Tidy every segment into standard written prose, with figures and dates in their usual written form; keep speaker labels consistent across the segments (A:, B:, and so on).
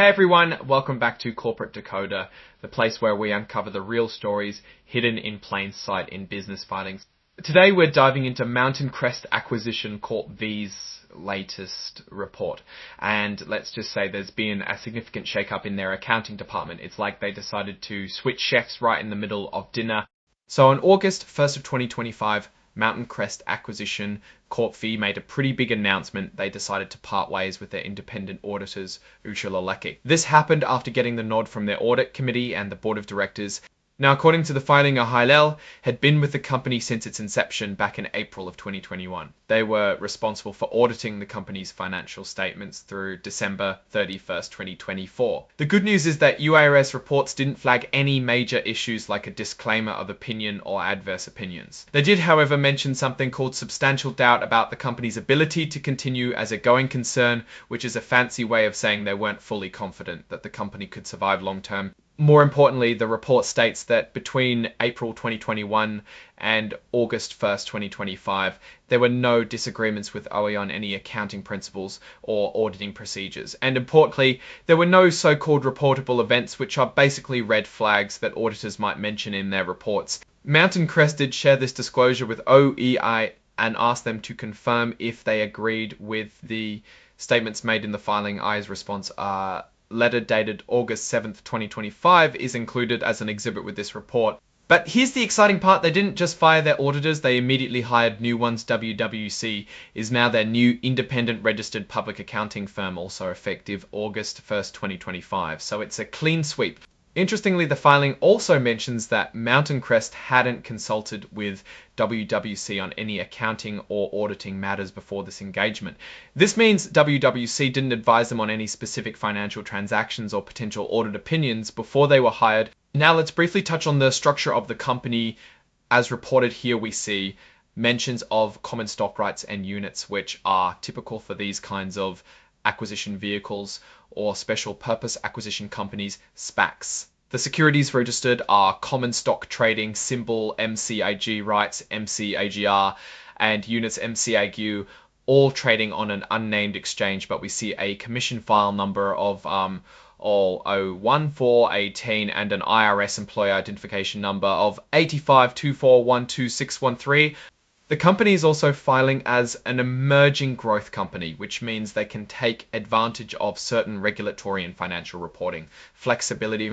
A: Hey everyone, welcome back to Corporate Decoder, the place where we uncover the real stories hidden in plain sight in business filings. Today we're diving into Crest Acquisition Corp V's latest report. And let's just say there's been a significant shake-up in their accounting department. It's like they decided to switch chefs right in the middle of dinner. So on August 1st of 2025, Crest Acquisition Corp V made a pretty big announcement. They decided to part ways with their independent auditors, Ursula Leckie. This happened after getting the nod from their audit committee and the board of directors. Now, according to the filing, Hillel had been with the company since its inception back in April of 2021. They were responsible for auditing the company's financial statements through December 31st, 2024. The good news is that UARS reports didn't flag any major issues like a disclaimer of opinion or adverse opinions. They did, however, mention something called substantial doubt about the company's ability to continue as a going concern, which is a fancy way of saying they weren't fully confident that the company could survive long term. More importantly, the report states that between April 2021 and August 1st, 2025, there were no disagreements with OE on any accounting principles or auditing procedures. And importantly, there were no so-called reportable events, which are basically red flags that auditors might mention in their reports. Crest did share this disclosure with OEI and asked them to confirm if they agreed with the statements made in the filing. I's response letter dated August 7th, 2025 is included as an exhibit with this report. But here's the exciting part. They didn't just fire their auditors, they immediately hired new ones. WWC is now their new independent registered public accounting firm, also effective August 1st, 2025. So it's a clean sweep. Interestingly, the filing also mentions that Crest hadn't consulted with WWC on any accounting or auditing matters before this engagement. This means WWC didn't advise them on any specific financial transactions or potential audit opinions before they were hired. Now let's briefly touch on the structure of the company. As reported here, we see mentions of common stock rights and units, which are typical for these kinds of acquisition vehicles or special purpose acquisition companies, SPACs. The securities registered are common stock trading, symbol MCAG rights, MCAGR, and units MCAG, all trading on an unnamed exchange, but we see a commission file number of all 01418 and an IRS employee identification number of 8524126113. The company is also filing as an emerging growth company, which means they can take advantage of certain regulatory and financial reporting flexibility.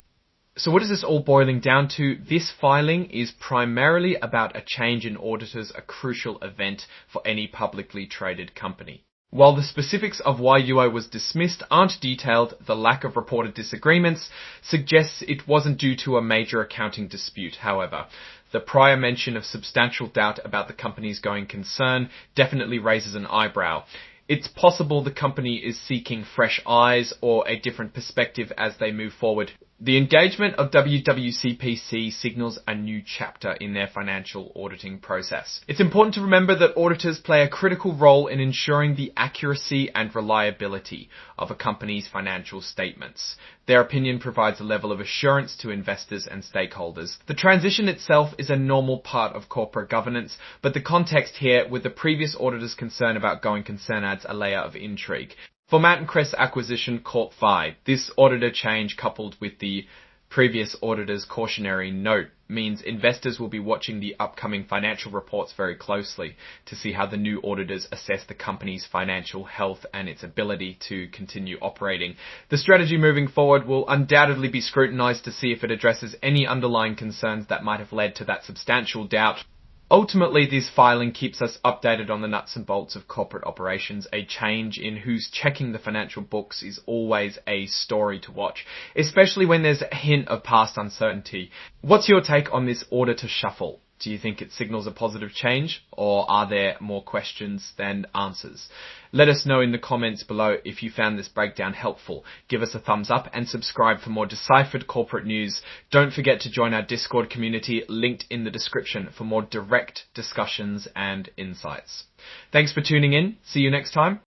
A: So what is this all boiling down to? This filing is primarily about a change in auditors, a crucial event for any publicly traded company. While the specifics of why UI was dismissed aren't detailed, the lack of reported disagreements suggests it wasn't due to a major accounting dispute. However, the prior mention of substantial doubt about the company's going concern definitely raises an eyebrow. It's possible the company is seeking fresh eyes or a different perspective as they move forward. The engagement of WWCPC signals a new chapter in their financial auditing process. It's important to remember that auditors play a critical role in ensuring the accuracy and reliability of a company's financial statements. Their opinion provides a level of assurance to investors and stakeholders. The transition itself is a normal part of corporate governance, but the context here with the previous auditor's concern about going concern adds a layer of intrigue. For Crest Acquisition Corp V, this auditor change coupled with the previous auditor's cautionary note means investors will be watching the upcoming financial reports very closely to see how the new auditors assess the company's financial health and its ability to continue operating. The strategy moving forward will undoubtedly be scrutinized to see if it addresses any underlying concerns that might have led to that substantial doubt. Ultimately, this filing keeps us updated on the nuts and bolts of corporate operations. A change in who's checking the financial books is always a story to watch, especially when there's a hint of past uncertainty. What's your take on this auditor shuffle? Do you think it signals a positive change, or are there more questions than answers? Let us know in the comments below if you found this breakdown helpful. Give us a thumbs up and subscribe for more deciphered corporate news. Don't forget to join our Discord community linked in the description for more direct discussions and insights. Thanks for tuning in. See you next time.